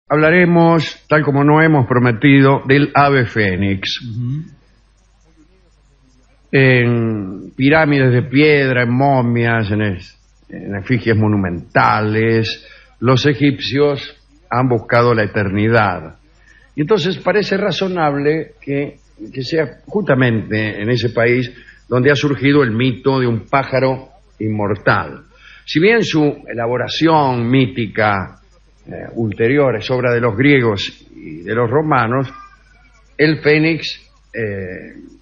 hablaremos, tal como nos hemos prometido, del ave fénix. En pirámides de piedra, en momias, en efigies monumentales, los egipcios han buscado la eternidad. Y entonces parece razonable que sea justamente en ese país donde ha surgido el mito de un pájaro inmortal. Si bien su elaboración mítica ulterior es obra de los griegos y de los romanos, el fénix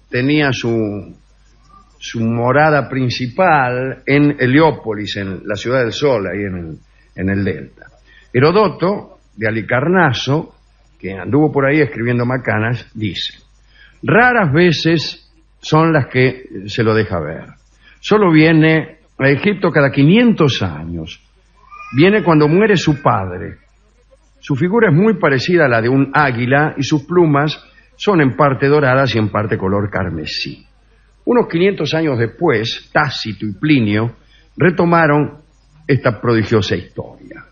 tenía su morada principal en Heliópolis, en la ciudad del Sol, ahí en el delta. Heródoto, de Halicarnaso, que anduvo por ahí escribiendo macanas, dice: raras veces son las que se lo deja ver. Solo viene a Egipto cada 500 años. Viene cuando muere su padre. Su figura es muy parecida a la de un águila y sus plumas son en parte doradas y en parte color carmesí. Unos 500 años después, Tácito y Plinio retomaron esta prodigiosa historia.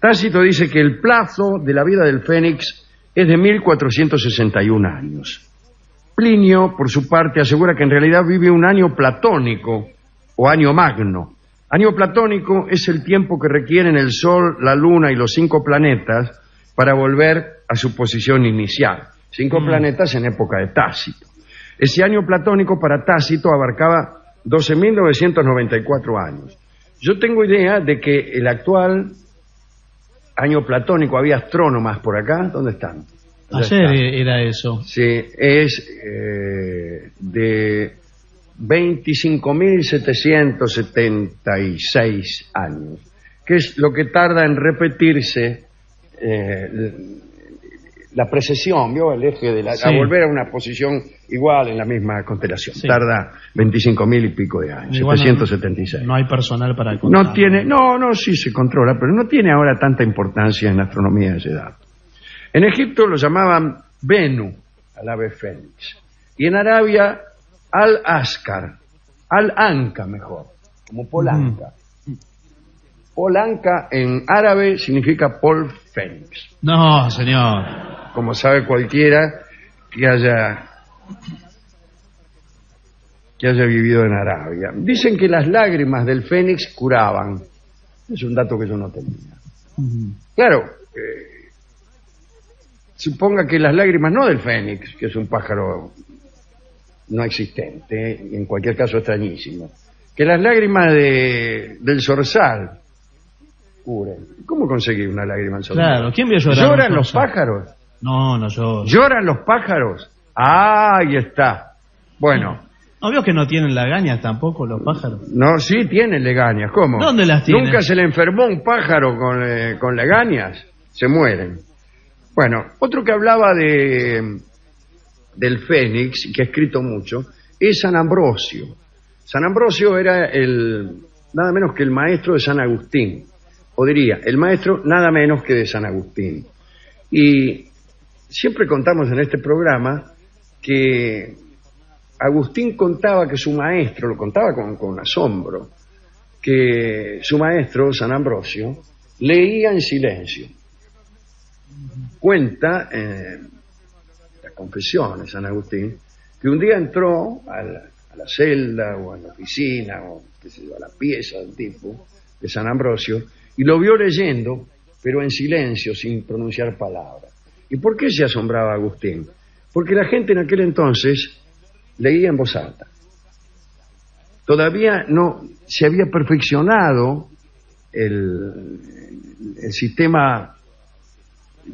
Tácito dice que el plazo de la vida del fénix es de 1461 años. Plinio, por su parte, asegura que en realidad vive un año platónico o año magno. Año platónico es el tiempo que requieren el Sol, la Luna y los 5 planetas para volver a su posición inicial. 5 planetas en época de Tácito. Ese año platónico para Tácito abarcaba 12.994 años. Yo tengo idea de que el actual año platónico, había astrónomas por acá, ¿dónde están? Ayer era eso. Sí, es de 25.776 años, que es lo que tarda en repetirse la precesión, ¿vio? El eje de a volver a una posición igual en la misma constelación. Sí. Tarda 25.000 y pico de años, igual 776. No hay personal para controlar. Sí se controla, pero no tiene ahora tanta importancia en la astronomía ese dato. En Egipto lo llamaban Bennu, al ave fénix. Y en Arabia, Al-Ascar, Al-Anka mejor, como Polanca. Polanca en árabe significa Paul Fénix. No, señor. Como sabe cualquiera que haya vivido en Arabia. Dicen que las lágrimas del fénix curaban. Es un dato que yo no tenía. Claro, suponga que las lágrimas no del fénix, que es un pájaro no existente, en cualquier caso extrañísimo, que las lágrimas del zorzal curen. ¿Cómo conseguir una lágrima al zorzal? Claro, ¿quién vio llorar? ¿Lloran los pájaros? No lloran. ¿Lloran los pájaros? Ah, ahí está. Bueno. ¿No vio que no tienen lagañas tampoco los pájaros? No, sí tienen legañas. ¿Cómo? ¿Dónde las tienen? ¿Nunca se le enfermó un pájaro con legañas? Se mueren. Bueno, otro que hablaba del fénix, y que ha escrito mucho, es San Ambrosio. San Ambrosio era nada menos que el maestro de San Agustín. O diría, el maestro nada menos que de San Agustín. Y siempre contamos en este programa que Agustín contaba que su maestro, lo contaba con asombro, que su maestro, San Ambrosio, leía en silencio. Cuenta las confesiones de San Agustín que un día entró a la celda o a la oficina o qué sé yo, a la pieza del tipo de San Ambrosio y lo vio leyendo, pero en silencio, sin pronunciar palabras. ¿Y por qué se asombraba Agustín? Porque la gente en aquel entonces leía en voz alta. Todavía no se había perfeccionado el sistema,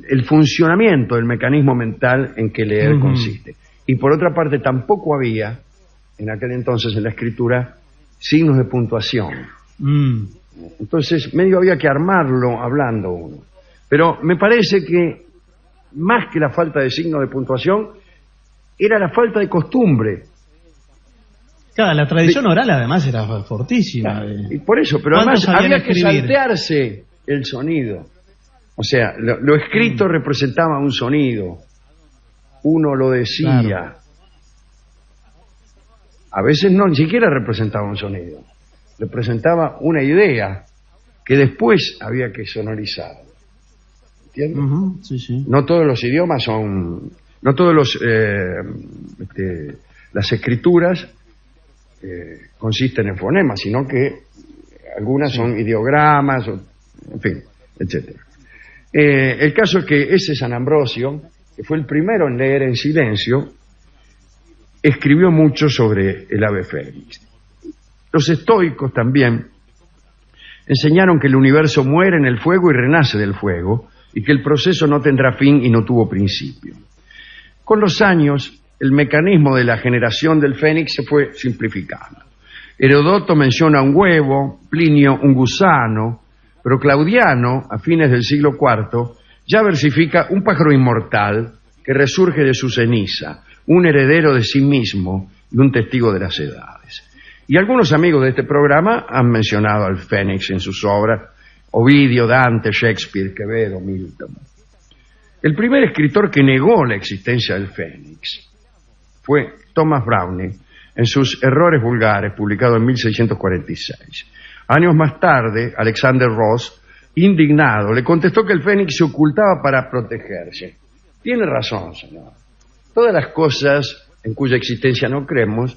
el funcionamiento del mecanismo mental en que leer consiste. Y por otra parte tampoco había en aquel entonces en la escritura signos de puntuación. Entonces medio había que armarlo hablando uno. Pero me parece que más que la falta de signos de puntuación era la falta de costumbre. Claro, la tradición oral además era fortísima. Y por eso, pero además había que saltearse el sonido. O sea, lo escrito representaba un sonido. Uno lo decía. Claro. A veces no, ni siquiera representaba un sonido. Representaba una idea que después había que sonorizar. ¿entiendes? Sí, sí. No todos los idiomas son... No todos los... las escrituras consisten en fonemas, sino que algunas son ideogramas, en fin, etcétera. El caso es que ese San Ambrosio, que fue el primero en leer en silencio, escribió mucho sobre el ave fénix. Los estoicos también enseñaron que el universo muere en el fuego y renace del fuego, y que el proceso no tendrá fin y no tuvo principio. Con los años, el mecanismo de la generación del fénix se fue simplificando. Herodoto menciona un huevo, Plinio un gusano, pero Claudiano, a fines del siglo IV, ya versifica un pájaro inmortal que resurge de su ceniza, un heredero de sí mismo y un testigo de las edades. Y algunos amigos de este programa han mencionado al fénix en sus obras: Ovidio, Dante, Shakespeare, Quevedo, Milton. El primer escritor que negó la existencia del fénix fue Thomas Browne en sus Errores vulgares, publicado en 1646. Años más tarde, Alexander Ross, indignado, le contestó que el fénix se ocultaba para protegerse. Tiene razón, señor. Todas las cosas en cuya existencia no creemos,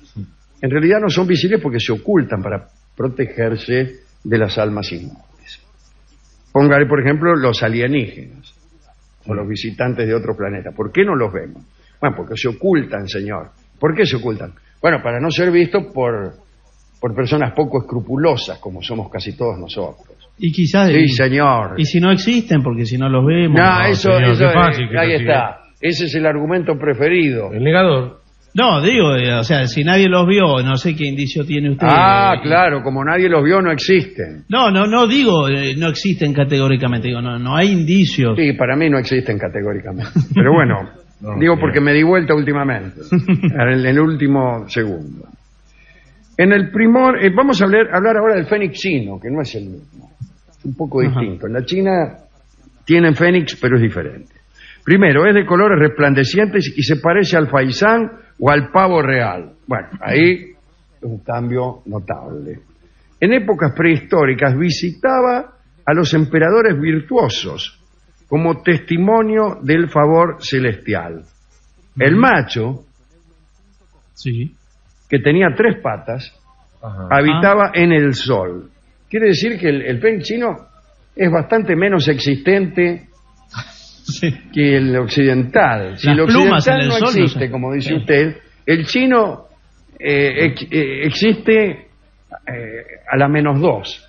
en realidad no son visibles porque se ocultan para protegerse de las almas inmortales. Póngale, por ejemplo, los alienígenas o los visitantes de otro planeta. ¿Por qué no los vemos? Bueno, porque se ocultan, señor. ¿Por qué se ocultan? Bueno, para no ser vistos por personas poco escrupulosas, como somos casi todos nosotros. Y quizás... Sí, señor. Y si no existen, porque si no los vemos... No, eso qué fácil que ahí lo sigue. está. Ese es el argumento preferido. El negador. No, digo, o sea, si nadie los vio, no sé qué indicio tiene usted. Claro, como nadie los vio, no existen. No digo, no existen categóricamente, digo, no hay indicios. Sí, para mí no existen categóricamente. Pero bueno, digo porque me di vuelta últimamente, en el último segundo. En el primor, vamos a hablar ahora del fénix chino, que no es el mismo, es un poco distinto. En la China tienen fénix, pero es diferente. Primero, es de colores resplandecientes y se parece al faisán o al pavo real. Bueno, ahí es un cambio notable. En épocas prehistóricas visitaba a los emperadores virtuosos como testimonio del favor celestial. El macho, Sí. que tenía 3 patas, habitaba en el sol. Quiere decir que el fénix chino es bastante menos existente Sí. que el occidental. Si Las el plumas occidental en el no sol, existe, no sé. como dice usted, el chino existe a la -2.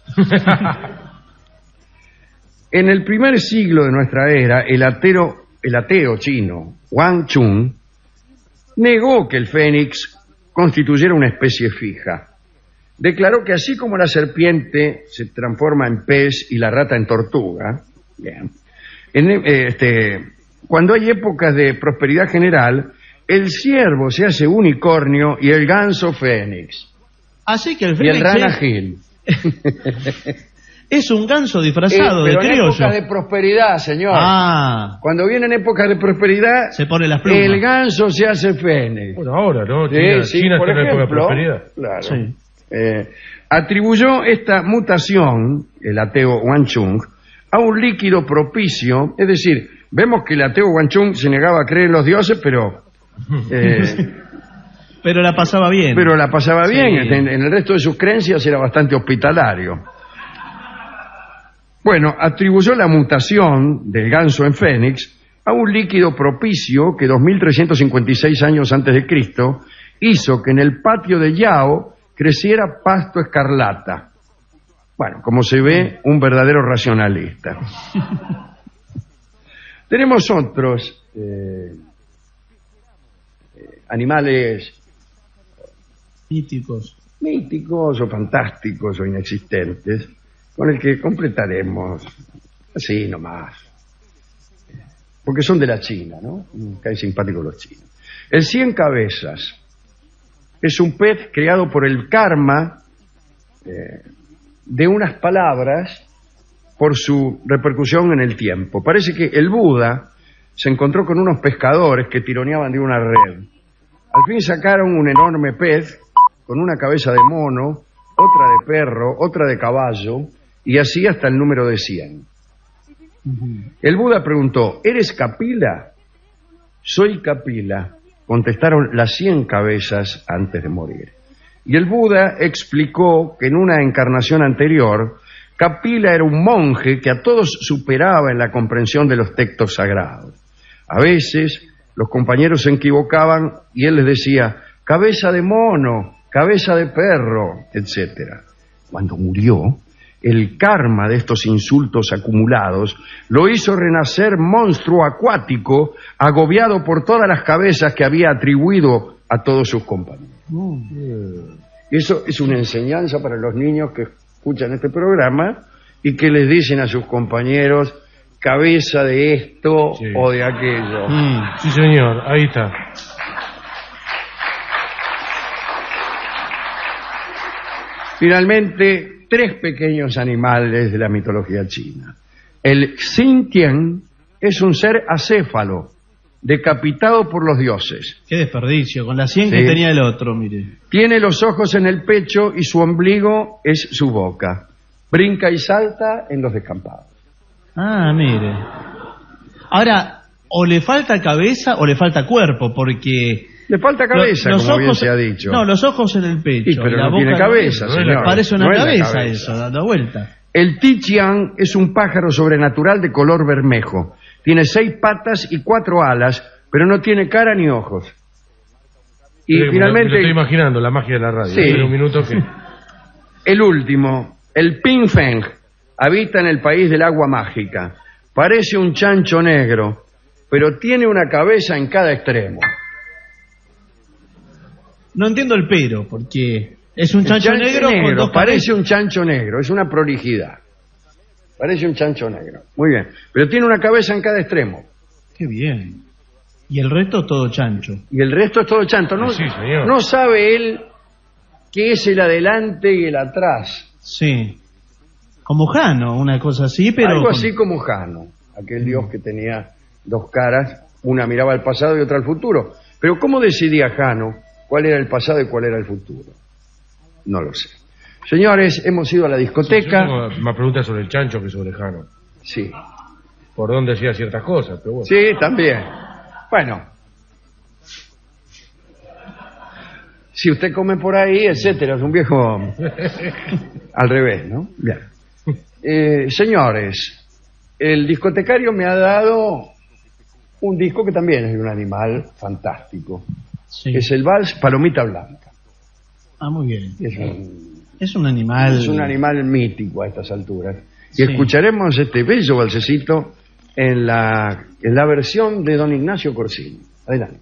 En el primer siglo de nuestra era, el ateo chino Wang Chun negó que el fénix constituyera una especie fija. Declaró que así como la serpiente se transforma en pez y la rata en tortuga, bien, cuando hay épocas de prosperidad general, el ciervo se hace unicornio y el ganso fénix. Así que el Y fénix el rana gil. es un ganso disfrazado de Pero en criollo. épocas de prosperidad, señor. Cuando vienen épocas de prosperidad, Se pone las plumas. el ganso se hace fénix. Bueno, ahora, ¿no? Sí, China por está en la época de ejemplo, prosperidad. claro. Sí. Atribuyó esta mutación, el ateo Wang Chung, a un líquido propicio, es decir, vemos que el ateo Wang Chung se negaba a creer en los dioses, pero Pero la pasaba bien. pero la pasaba Sí. bien, en el resto de sus creencias era bastante hospitalario. Bueno, atribuyó la mutación del ganso en fénix a un líquido propicio que 2356 años antes de Cristo hizo que en el patio de Yao creciera pasto escarlata. Bueno, como se ve, un verdadero racionalista. Tenemos otros animales míticos o fantásticos o inexistentes con el que completaremos así nomás, porque son de la China, ¿no? Caen simpáticos los chinos. El 100 cabezas es un pez creado por el karma de unas palabras por su repercusión en el tiempo. Parece que el Buda se encontró con unos pescadores que tironeaban de una red. Al fin sacaron un enorme pez con una cabeza de mono, otra de perro, otra de caballo, y así hasta el número de 100. El Buda preguntó, ¿eres Kapila? Soy Kapila, contestaron las 100 cabezas antes de morir. Y el Buda explicó que en una encarnación anterior, Kapila era un monje que a todos superaba en la comprensión de los textos sagrados. A veces los compañeros se equivocaban y él les decía, cabeza de mono, cabeza de perro, etc. Cuando murió, el karma de estos insultos acumulados lo hizo renacer monstruo acuático, agobiado por todas las cabezas que había atribuido a todos sus compañeros. Eso es una enseñanza para los niños que escuchan este programa y que les dicen a sus compañeros cabeza de esto o de aquello. Sí, señor, ahí está. Finalmente, 3 pequeños animales de la mitología china. El Xintian es un ser acéfalo, decapitado por los dioses. Qué desperdicio, con las 100 que Sí. tenía el otro, mire. Tiene los ojos en el pecho y su ombligo es su boca. Brinca y salta en los descampados. Ah, mire. Ahora, o le falta cabeza o le falta cuerpo, porque... Le falta cabeza, los como bien ojos, se ha dicho. No, los ojos en el pecho. Sí, pero y la no boca tiene cabeza, no, señor. Parece una No es la cabeza, cabeza. eso, dando vuelta. El Tichian es un pájaro sobrenatural de color bermejo. Tiene 6 patas y 4 alas, pero no tiene cara ni ojos. Y Me finalmente, lo estoy imaginando, la magia de la radio. Sí. Espera un minuto que... el último, el Pingfeng, habita en el país del agua mágica. Parece un chancho negro, pero tiene una cabeza en cada extremo. No entiendo el pero, porque es un El chancho negro con dos parece cabezas. un chancho negro, es una prolijidad. Parece un chancho negro. Muy bien, pero tiene una cabeza en cada extremo. Qué bien. Y el resto todo chancho. Y el resto es todo chanto. No, Sí, señor. no sabe él qué es el adelante y el atrás. Sí. Como Jano, una cosa así, pero... Algo así como Jano, aquel dios que tenía 2 caras, una miraba al pasado y otra al futuro. Pero ¿cómo decidía Jano cuál era el pasado y cuál era el futuro? No lo sé. Señores, hemos ido a la Yo discoteca. tengo más preguntas sobre el chancho que sobre Jano. Sí, Por dónde hacía ciertas cosas, pero bueno. sí, también. Bueno. Si usted come por ahí, etcétera, es un viejo al revés, ¿no? Bien. Señores, el discotecario me ha dado un disco que también es de un animal fantástico. Sí. Es el vals Palomita Blanca. Ah, muy bien. Es Es un animal... un animal mítico a estas alturas. Y Sí. escucharemos este bello valsecito en la versión de don Ignacio Corsini. Adelante.